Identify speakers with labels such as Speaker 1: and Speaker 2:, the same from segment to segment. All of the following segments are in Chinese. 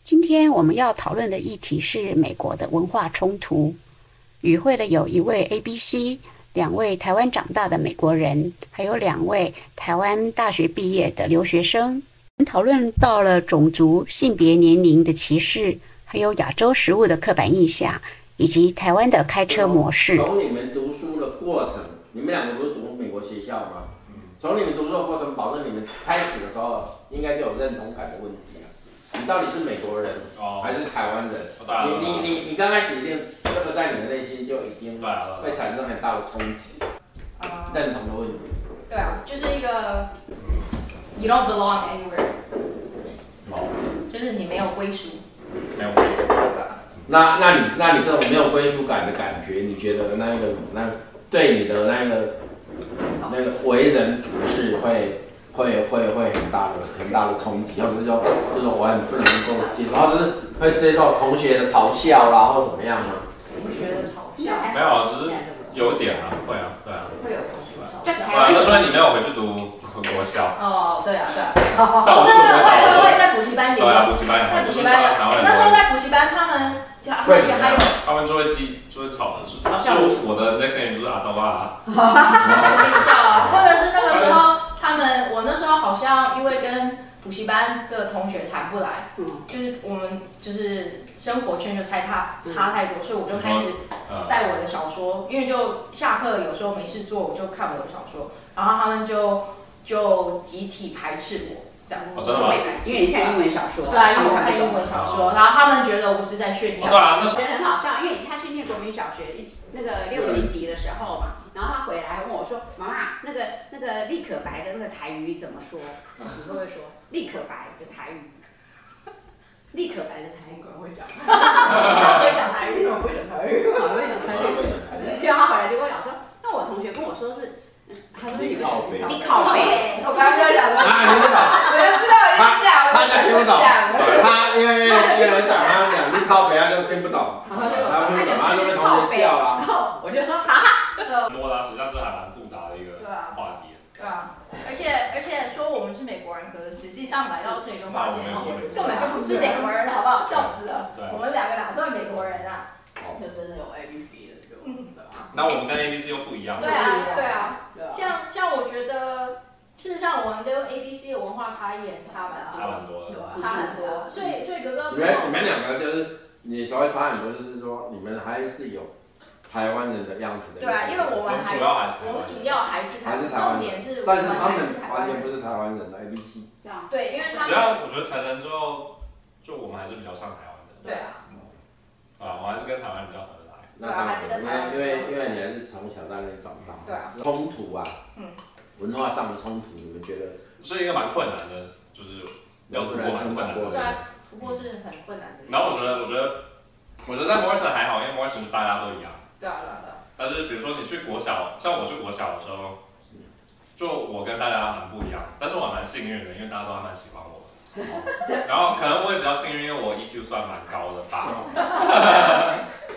Speaker 1: 今天我们要讨论的议题是美国的文化冲突。与会的有一位 ABC， 2位台湾长大的美国人，还有2位台湾大学毕业的留学生。讨论到了种族、性别、年龄的歧视，还有亚洲食物的刻板印象，以及台湾的开车模式。
Speaker 2: 从你们读书的过程，你们2个不是读美国学校吗？从你们读书的过程，保证你们开始的时候应该就有认同感的问题啊。你到底是美国人还是台湾人？你刚开始一定这个在你的内心就已经会产生很大的冲击，认同的问题。
Speaker 3: 对啊，就是一个 you don't belong anywhere， 就是你没有归属。
Speaker 4: 没有归属。
Speaker 2: 那你这种没有归属感的感觉，你觉得那对你的那个为人处事会很大的冲击，或者是说就是我很不能够接受，或者是会接受同学的嘲笑啦，或怎么样吗？
Speaker 3: 同学的嘲笑？
Speaker 4: 没有啊，只是有一点啊，会啊，对啊。
Speaker 3: 会有同学嘲笑。
Speaker 4: 对啊，那所以你没有回去读国校。
Speaker 3: 哦，对啊。
Speaker 4: 像我是国小，
Speaker 3: 会在补习班点。
Speaker 4: 对啊，补习班。
Speaker 3: 在补习班点。那时候在补习班，他们还有。
Speaker 4: 他们就会嘲笑我的nickname就是阿斗啊。
Speaker 3: 被笑啊，或者是那个时候我那时候好像因为跟补习班的同学谈不来，就是我们就是生活圈就差太多，所以我就开始带我的小说，因为就下课有时候没事做，我就看我的小说，然后他们就集体排斥我。这样，
Speaker 4: 真的吗？
Speaker 1: 因为你看英文小说，
Speaker 3: 对啊，因为我看英文小说，然后他们觉得我是在炫耀。
Speaker 4: 对啊，那
Speaker 1: 觉得很好笑，因为他去念国民小学那个6年级的时候嘛，然后他回来问我说：“妈妈，那个立可白的那个台语怎么说？”你会不会说立可白的台语？立可白的台语我会讲，他不会讲台语，我不会讲台语，我会讲台语。结果他回来就跟我讲说，那我同学跟我说是。
Speaker 2: 你靠北，
Speaker 1: 我刚刚就讲说，
Speaker 2: 我就知道你讲，他就听不懂，他因为人讲他讲你靠北，他就听不懂，他听不懂，他就被同学笑啦。
Speaker 1: 然后我就说哈哈，
Speaker 4: 多啦，实际上是还蛮复杂的一个话题。
Speaker 3: 对啊，而且说我们是美国人，可是实际上来到这里就发现根本就不是美国人，好不好？笑死了，我们2个哪算美国人啊？
Speaker 1: 就真的有 ABC 的这个，
Speaker 4: 那我们跟 ABC 又不一样。
Speaker 3: 对啊。像我觉得，事实上我们跟 ABC 的文化差异也差蛮多的，差很多。所以哥哥，
Speaker 2: 你们2个就是你所谓差很多，就是说你们还是有台湾人的样子的。
Speaker 3: 对啊，因为我们主要还是台湾，重点是
Speaker 2: 但是他们完全不是台湾人的 ABC。
Speaker 3: 对，因为他们。
Speaker 4: 只要我觉得成人之后，就我们还是比较像台湾人。
Speaker 3: 对啊。
Speaker 4: 我还是跟台湾人比较合得来。
Speaker 3: 对啊，还是跟台湾。
Speaker 2: 因为你还是从小在那里长大。
Speaker 3: 对啊。
Speaker 2: 冲突啊，文化上的冲突，你们觉得？
Speaker 4: 是一个蛮困难的，就是要突破蛮困难的。
Speaker 3: 对啊，突破是很困难的。
Speaker 4: 然后我觉得在摩尔森还好，因为摩尔森是大家都一样。
Speaker 3: 对啊。
Speaker 4: 但是比如说你去国小，像我去国小的时候，就我跟大家蛮不一样，但是我还蛮幸运的，因为大家都还蛮喜欢我。然后可能我也比较幸运，因为我 EQ 算蛮高的吧。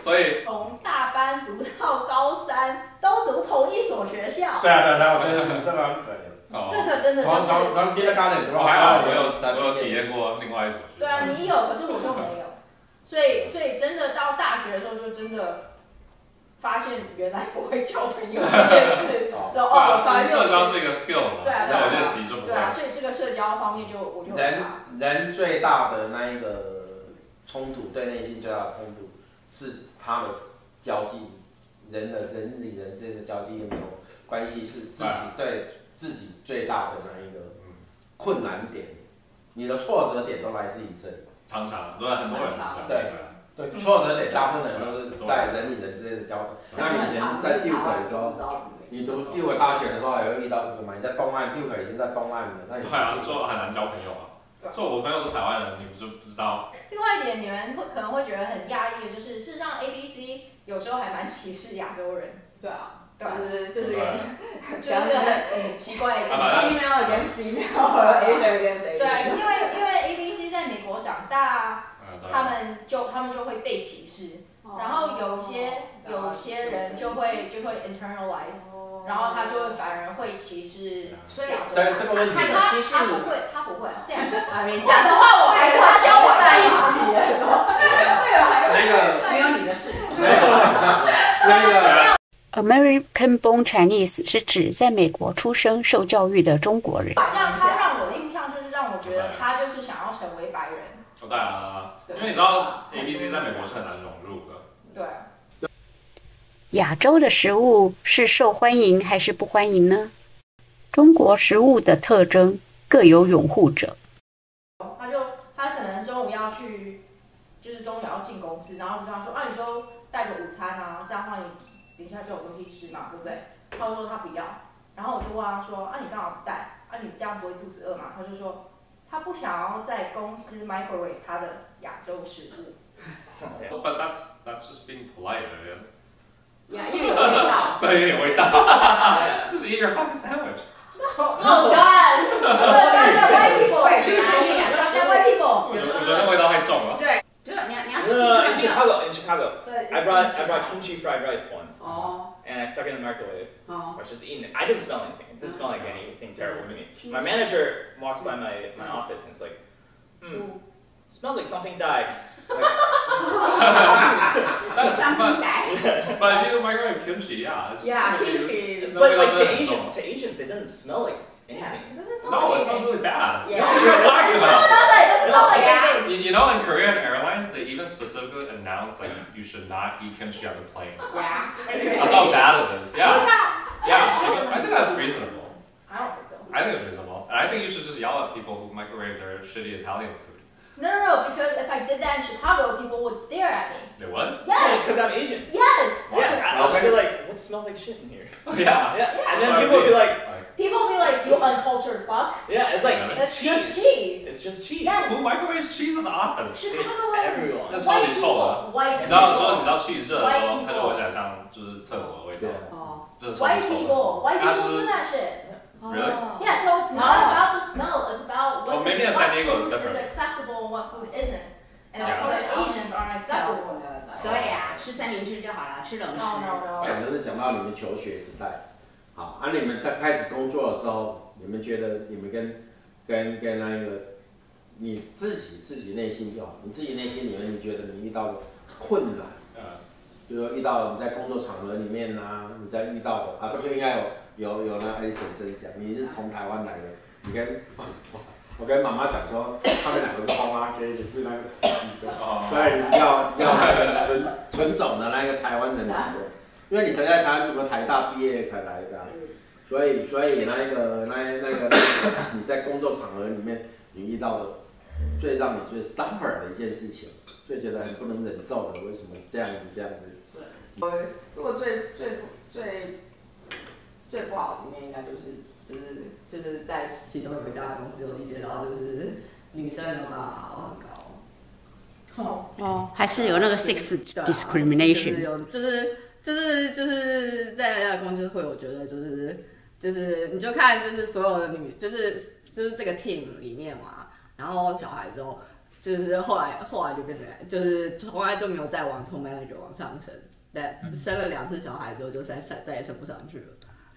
Speaker 4: 所以
Speaker 3: 从大班读到高3，都读同一所学校。
Speaker 2: 对啊，我觉得这个很可怜。
Speaker 3: 这个真的就是
Speaker 2: 从第一个高年，
Speaker 4: 我还好，我有体验过另外一所学校。
Speaker 3: 对啊，你有，可是我就没有。所以真的到大学的时候，就真的发现原来不会交朋友这件事。我从来没有。
Speaker 4: 社交是一个 skill 嘛，那我练习就不会。
Speaker 3: 对啊，所以这个社交方面我就很差。
Speaker 2: 人最大的那一个冲突，对内心最大的冲突，是他的交际，人与人之间的交际应酬关系是自己对自己最大的那一个困难点，你的挫折点都来自于这里。
Speaker 4: 常对很多人是这样。
Speaker 2: 对，挫折点大部分人都是在人与人之间的交流。那你以前在 Duke 的时候，你读 Duke 大学的时候也会遇到这个吗？你在东岸 Duke 已经在东岸了，那你
Speaker 4: 对啊，就很难交朋友啊。就我朋友是台湾人，你们就不知道。
Speaker 3: 另外一点，你们可能会觉得很压抑的，就是事实上 ABC 有时候还蛮歧视亚洲人。对啊，就是很奇怪的。
Speaker 1: female against female， Asian against Asian。
Speaker 3: 对，因为 ABC 在美国长大，他们就会被歧视，然后有些人就会 internalize。然后他就会反而会歧视亚洲人。
Speaker 2: 这个问题，
Speaker 3: 他不会，这样的话我还跟他交往在一起。
Speaker 1: American-born Chinese 是指在美国出生受教育的中国人。
Speaker 3: 让我的印象就是让我觉得他就是想要成为白人。
Speaker 4: 当然啦，因为你知道 ABC 在美国是很难融入的。
Speaker 3: 对。
Speaker 1: 亚洲的食物是受欢迎还是不欢迎呢？中国食物的特征各有拥护者。
Speaker 3: 他可能中午要去，就是中午要进公司，然后就跟他说啊，你就带个午餐啊，这样的话你等一下就有东西吃嘛，对不对？他就说他不要，然后我就问他说啊，你干嘛不带？啊，你这样不会肚子饿吗？他就说他不想要在公司 microwave 他的亚洲食物。
Speaker 4: But that's just being polite, man.
Speaker 1: 呀，因为有味道。
Speaker 4: 对，有味道。Just eat your fucking sandwich.
Speaker 3: No, God. That's white people. That's white people.
Speaker 4: 我觉得味道太重了。
Speaker 1: 对，就是你要。
Speaker 5: No, in Chicago, I brought kimchi fried rice once, and I stuck it in the microwave. I was just eating it. I didn't smell anything. It didn't smell like anything terrible to me. My manager walks by my office and is like, smells like something died.
Speaker 1: Something died.
Speaker 4: But if you microwave kimchi, yeah.
Speaker 1: Kimchi.
Speaker 5: But like to Asians, it doesn't smell like anything.
Speaker 4: No, it smells really bad.
Speaker 1: Yeah.
Speaker 4: What are you guys talking about?
Speaker 3: It doesn't smell like anything.
Speaker 4: You know, in Korean Airlines, they even specifically announce like you should not eat kimchi on the plane.
Speaker 1: Yeah.
Speaker 4: That's how bad it is. Yeah. Yeah. I think that's reasonable.
Speaker 3: I don't think so.
Speaker 4: I think it's reasonable, and I think you should just yell at people who microwave their shitty Italian food.
Speaker 3: No, because if I did that in Chicago, people would stare at me.
Speaker 4: They would?
Speaker 3: Yes.
Speaker 5: Because I'm Asian.
Speaker 3: Yes.
Speaker 5: Yeah, I'll just be like, what smells like shit in here?
Speaker 4: Yeah.
Speaker 5: And then people will be like,
Speaker 3: people will be like, you uncultured fuck.
Speaker 5: yeah, it's like,
Speaker 3: It's
Speaker 5: it's cheese.
Speaker 3: just cheese.
Speaker 5: It's just cheese.
Speaker 3: Yes.
Speaker 4: Who microwaves cheese in the office?
Speaker 3: Chicagoans.
Speaker 5: Everyone.
Speaker 4: 那超级臭的。
Speaker 3: White
Speaker 4: 你知道
Speaker 3: people.
Speaker 4: 气热的时候，它就闻起来像就是厕所的味道。这是超
Speaker 3: White
Speaker 4: 级臭的。
Speaker 3: people. White people do that shit.
Speaker 4: Really?
Speaker 3: Yeah, so it's not about the smell. It's about
Speaker 4: Well,
Speaker 3: what
Speaker 4: maybe in San Diego it's
Speaker 3: food is
Speaker 4: different.
Speaker 3: acceptable and what food isn't. And of
Speaker 4: Yeah.
Speaker 3: course, Asians aren't acceptable.
Speaker 1: 所以啊，吃三明治就好了，吃冷食。
Speaker 3: No.
Speaker 2: 就是讲到你们求学时代，好，你们在开始工作了之后，你们觉得你们跟那个你自己内心就好，你自己内心里面你觉得你遇到的困难，比如说遇到你在工作场合里面啊，你在遇到的这个应该有那Alison先讲，你是从台湾来的，你跟我跟妈妈讲说，他们两个是花花街，你是那个对，要纯种的那个台湾的女的，因为你可能在台湾读台大毕业才来的，所以那个你在工作场合里面你遇到的最让你最 suffer 的一件事情，最觉得很不能忍受的，为什么这样子？
Speaker 1: 如果最不好的经验应该就是在其中有一家公司有理解到，就是女生的嘛很高。还是有那个 sex discrimination。有就是在那家公司会有觉得就是你就看就是所有的就是这个 team 里面嘛，然后小孩之后就是后来就变成就是从来就没有再从 manager 往上升，对，生了2次小孩之后就再也升不上去了。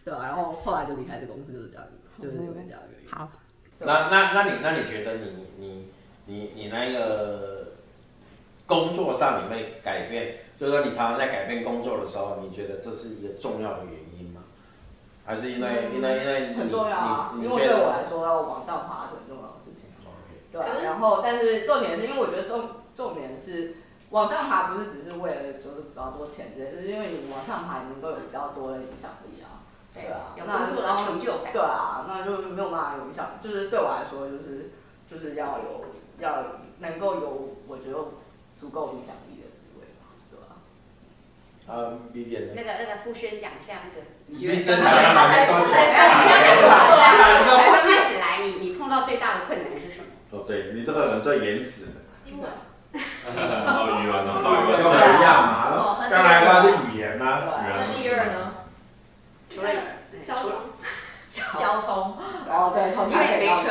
Speaker 1: 对然后后来就离开这公司，就是这样，就是因为这样的原因。好，
Speaker 2: 那你觉得你那个工作上你会改变，就是说你常常在改变工作的时候，你觉得这是一个重要的原因吗？还是因为
Speaker 1: 很重要啊，因为对我来说要往上爬是很重要的事情。对然后但是重点是因为我觉得重点是往上爬不是只是为了就是比较多钱，只是因为你往上爬，你能够有比较多的影响力啊。对有工作的成就感。对啊，那就没有办法有影响，就是对我来说就是要能够有我觉得足够影响力的职位吧，对吧？Vivian 那个傅轩讲一下那个。
Speaker 2: 医生才
Speaker 1: 刚开始来，你碰到最大的困难是什么？
Speaker 2: 对你这个人最原始的。
Speaker 1: 英文。
Speaker 4: 语文
Speaker 2: 跟我一样嘛，刚来他是语言啊。
Speaker 3: 那第二呢？
Speaker 1: 除了
Speaker 3: 交通。
Speaker 1: 对，因为没车，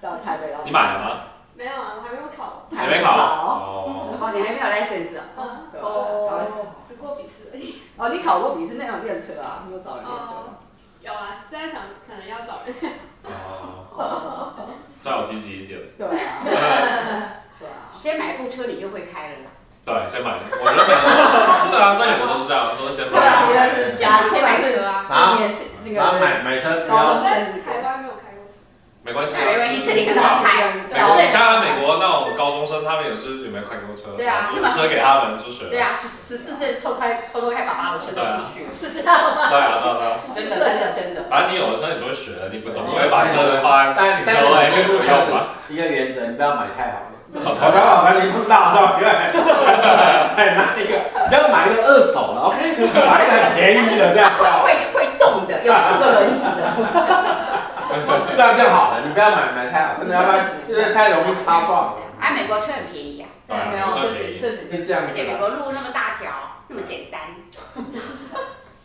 Speaker 1: 到台北到。
Speaker 4: 你买了吗？
Speaker 6: 没有啊，我还没有考。
Speaker 4: 还没考。
Speaker 1: 你还没有 license
Speaker 6: 只过笔试而已。
Speaker 1: 你考过笔试那辆电车啊？你有找人练车吗？
Speaker 6: 有啊，是在想可能要找人。
Speaker 4: 最好积极一点。
Speaker 1: 对啊。先买部车你就会开了啦。
Speaker 4: 对，先买。我原本对啊，在美国都是这样，都是先买。
Speaker 1: 对啊，是先买车啊，
Speaker 2: 然后买车不要。
Speaker 6: 在台湾没有开过车。
Speaker 4: 没关系，
Speaker 1: 没关系，这里很好开。
Speaker 4: 像美国那种高中生，他们也是有没有开过车？
Speaker 1: 对啊，
Speaker 4: 车给他们就学。
Speaker 1: 对啊，14岁偷偷开爸爸的车出去，
Speaker 3: 是这样吗？
Speaker 4: 对啊，对啊，
Speaker 1: 真的。
Speaker 4: 反正你有了车，你就会学了，你总不会把车放在
Speaker 2: 但是
Speaker 4: 不用吧？
Speaker 2: 一个原则，你不要买太好的。
Speaker 7: 我刚好才碰到，是吧？拿一个，你要买一个2手的 ，OK， 买一个很便宜的这样。
Speaker 1: 会动的，有4个轮子的。
Speaker 7: 这样就好了，你不要买太好，真的要不然就是太容易擦撞。
Speaker 1: 哎，美国车很便宜啊。
Speaker 4: 对，
Speaker 1: 没有，
Speaker 7: 这样子。
Speaker 1: 而且美国路那么大条，那么简单，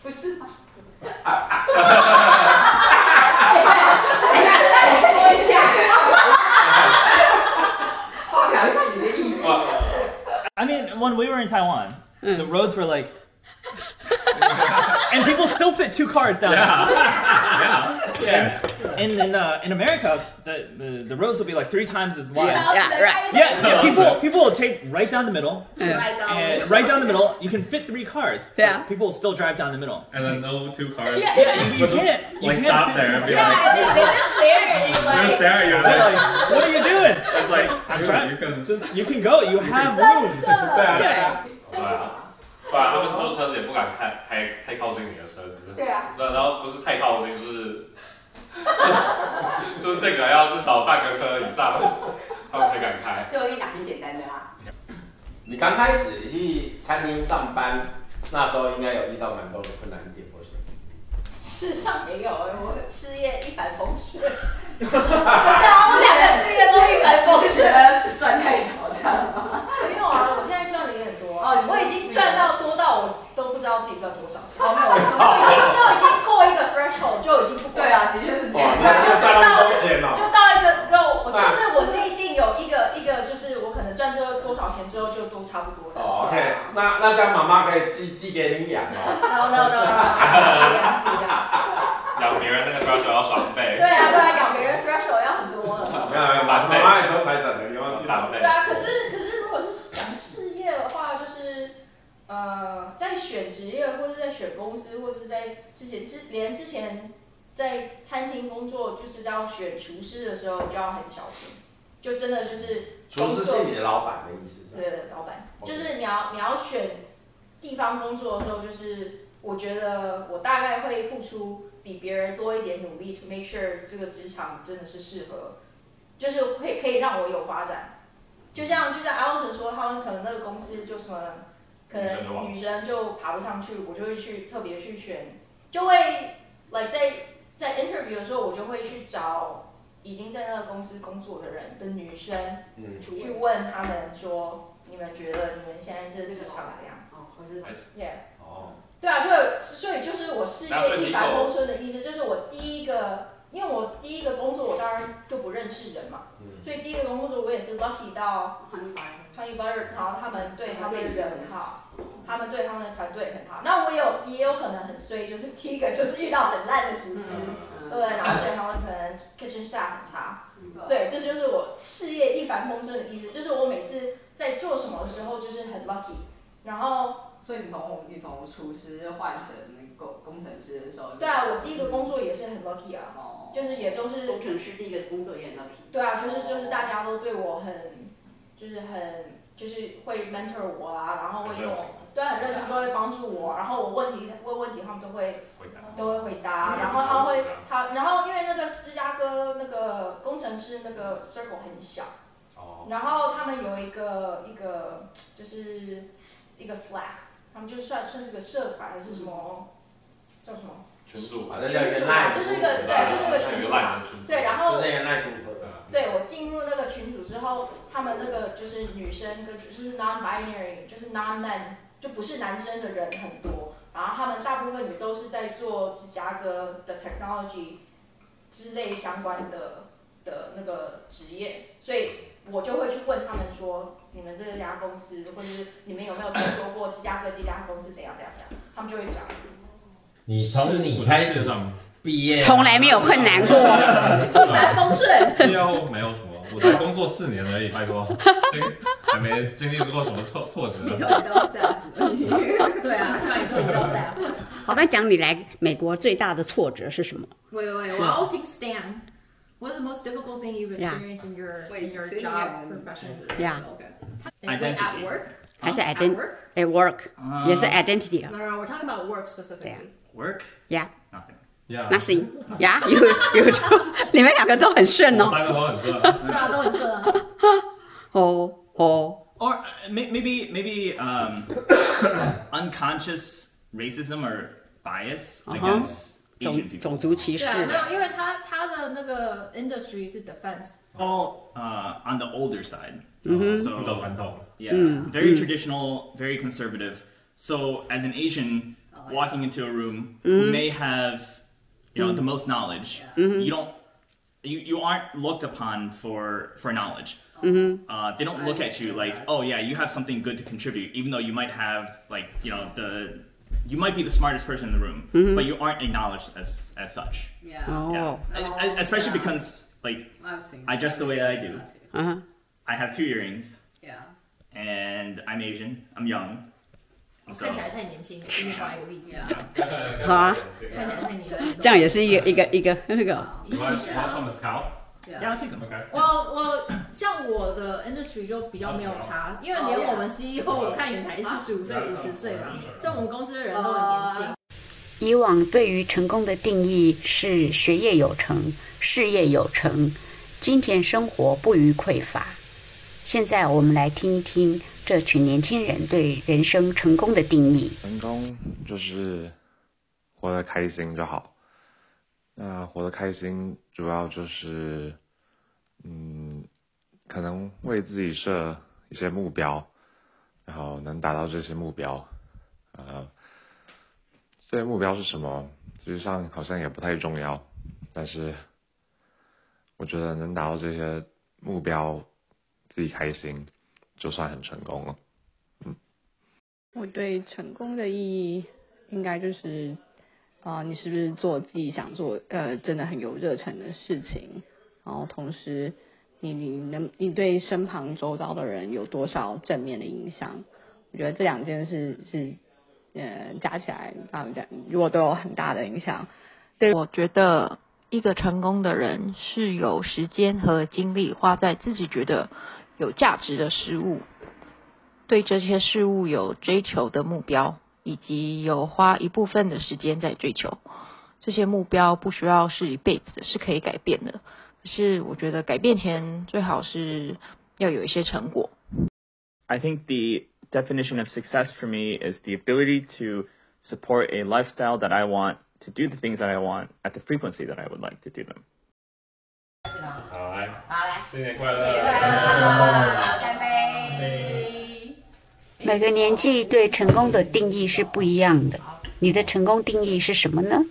Speaker 1: 不是吗？再说一下。发表一下你的意见。
Speaker 5: I mean, when we were in Taiwan, the roads were like, and people still fit 2 cars down there. And in America, the roads will be like 3 times as wide.
Speaker 3: Yeah,
Speaker 5: so people will take right down the middle, and right down the middle, you can fit 3 cars.
Speaker 3: Yeah.
Speaker 5: People will still drive down the middle.
Speaker 4: And then no 2 cars.
Speaker 5: Yeah, you can't. You can't
Speaker 4: stop there and be like,
Speaker 3: they just stare at you like.
Speaker 4: Just stare at you.
Speaker 5: They're like, what are you doing?
Speaker 4: It's like,
Speaker 5: I'm trying. You can go. You have room.
Speaker 4: 对啊，不然他们坐车子也不敢开太靠近你的车子。
Speaker 1: 对啊。
Speaker 4: 然后不是太靠近，就是这个要至少半个车以上，他们才敢开。
Speaker 1: 最后一档挺简单的啦。
Speaker 2: 你刚开始去餐厅上班，那时候应该有遇到蛮多的困难点，我想。
Speaker 3: 事实上没有，我事业一帆风顺。真的，我2个事业都一帆风顺，
Speaker 1: 只赚太少这样吗？
Speaker 3: 没有啊，我现在赚的也很多。我已经赚到多到我都不知道自己赚多少钱。没有，都已经过一个 threshold 就已经不管。
Speaker 1: 对啊，的确是这样。
Speaker 3: 就到一个，就是我内定有一个，就是我可能赚这多少钱之后就都差不多的。
Speaker 7: OK， 那这样妈妈可以寄给你养哦。
Speaker 3: No， 不要。
Speaker 4: 养别人那个 threshold 要双倍。
Speaker 3: 对啊，养别人 threshold 要很多了。
Speaker 7: 没有，3倍。妈妈也都财产的，你忘记
Speaker 4: 3倍。
Speaker 3: 对啊，可是如果是讲事业的话，就是在选职业或者在选公司，或者在之前在餐厅工作，就是要选厨师的时候就要很小心，就真的就是
Speaker 7: 厨师是你的老板的意思？
Speaker 3: 对，老板，就是你要选地方工作的时候，就是我觉得我大概会付出比别人多一点努力 ，to make sure 这个职场真的是适合，就是可以让我有发展。就像 Allison 说，他们可能那个公司就什么，可能女生就爬不上去，我就会去特别去选，就会 like 在 interview 的时候，我就会去找已经在那个公司工作的人的女生，去问他们说，你们觉得你们现在这个职场怎样？对啊，所以就是我事业一帆风顺的意思，就是我因为我第一个工作我当然就不认识人嘛，所以第一个工作我也是 lucky 到 Honey Butter， 然后他们对他们的人很好，他们对他们的团队很好。那我也有可能很衰，就是第一个就是遇到很烂的厨师，对，然后对他们可能 kitchen staff 很差，所以这就是我事业一帆风顺的意思，就是我每次在做什么的时候就是很 lucky， 然后。
Speaker 1: 所以你从厨师换成那个工程师的时候，
Speaker 3: 对啊，我第一个工作也是很 lucky 啊，就是也都是
Speaker 1: 工程师第一个工作也很 lucky。
Speaker 3: 对啊，就是大家都对我就是会 mentor 我啊，然后会用对很热心，都会帮助我，然后我问问题他们都会回答，然后然后因为那个芝加哥那个工程师那个 circle 很小，然后他们有一个就是一个 Slack。他们就算是个社团还是什么，叫什么？
Speaker 4: 群组
Speaker 2: 吧，就是
Speaker 3: 一个群组嘛。对，然后
Speaker 2: 对，
Speaker 3: 我进入那个群组之后，他们那个就是女生跟就是 non-binary， 就是 non-men， 就不是男生的人很多。然后他们大部分也都是在做芝加哥的 technology 之类相关的那个职业，所以我就会去问他们说。你们这家公司，或者是你们有没有听说过芝加哥这家公司怎样？他们就会讲。
Speaker 2: 你从你开始毕业，
Speaker 1: 从来没有困难过，
Speaker 3: 一帆风顺。
Speaker 4: 毕业后没有什么，我才工作4年而已，拜托。还没经历过什么挫折。
Speaker 3: 你都遇到 staff， 对啊，你都遇到 staff。
Speaker 1: 好，那讲你来美国最大的挫折是什么？
Speaker 3: 我要听 Stan。What's the most difficult thing you've experienced in your job profession?
Speaker 1: Yeah.
Speaker 3: Identity. At work?
Speaker 1: 还是 at work 也是 identity 啊
Speaker 3: No, we're talking about work specifically.
Speaker 5: Work?
Speaker 1: Yeah.
Speaker 5: Nothing.
Speaker 1: Yeah. 有你们两个都很顺哦。
Speaker 4: 三个都很顺。
Speaker 3: 对啊，都很顺啊。
Speaker 5: Or maybe unconscious racism or bias against Asian people.
Speaker 1: 种族歧视。
Speaker 3: 对啊，没有，因为他的那个 industry 是 defense.
Speaker 5: All on the older side.
Speaker 4: So 比较传统。
Speaker 5: Yeah, very traditional, very conservative. So as an Asian walking into a room who may have, the most knowledge, you aren't looked upon for knowledge. They don't look at you like, oh yeah, you have something good to contribute, even though you might have you might be the smartest person in the room, but you aren't acknowledged as such. Yeah. Especially because I dress the way I do. I have 2 earrings.
Speaker 3: Yeah.
Speaker 5: And I'm Asian. I'm young.
Speaker 3: 看起来太年轻，是另外一个例子。
Speaker 1: 好啊，
Speaker 3: 看起来太年轻。
Speaker 1: 这样也是一个那个。
Speaker 4: You want some mezcal?
Speaker 5: Yeah, I'll take some.
Speaker 4: Okay.
Speaker 3: 我像我的 industry 就比较没有差，因为连我们 CEO 我看也才45岁、50岁吧，所以我们公司的人都很年轻。
Speaker 1: 以往对于成功的定义是学业有成、事业有成、金钱生活不虞匮乏。现在我们来听一听这群年轻人对人生成功的定义。
Speaker 8: 成功就是活得开心就好。那活得开心主要就是，可能为自己设一些目标，然后能达到这些目标。这些目标是什么？实际上好像也不太重要，但是我觉得能达到这些目标，自己开心，就算很成功了。
Speaker 9: 我对成功的意义，应该就是，你是不是做自己想做，真的很有热忱的事情，然后同时你对身旁周遭的人有多少正面的影响？我觉得这2件事是，加起来，如果都有很大的影响。对，
Speaker 10: 我觉得一个成功的人是有时间和精力花在自己觉得有价值的事物，对这些事物有追求的目标，以及有花一部分的时间在追求。这些目标不需要是一辈子的，是可以改变的。可是我觉得改变前最好是要有一些成果。
Speaker 5: I think the definition of success for me is the ability to support a lifestyle that I want, to do the things that I want at the frequency that I would like to do them.
Speaker 4: 好来，新年快乐！
Speaker 1: 干杯！每个年纪对成功的定义是不一样的，你的成功定义是什么呢？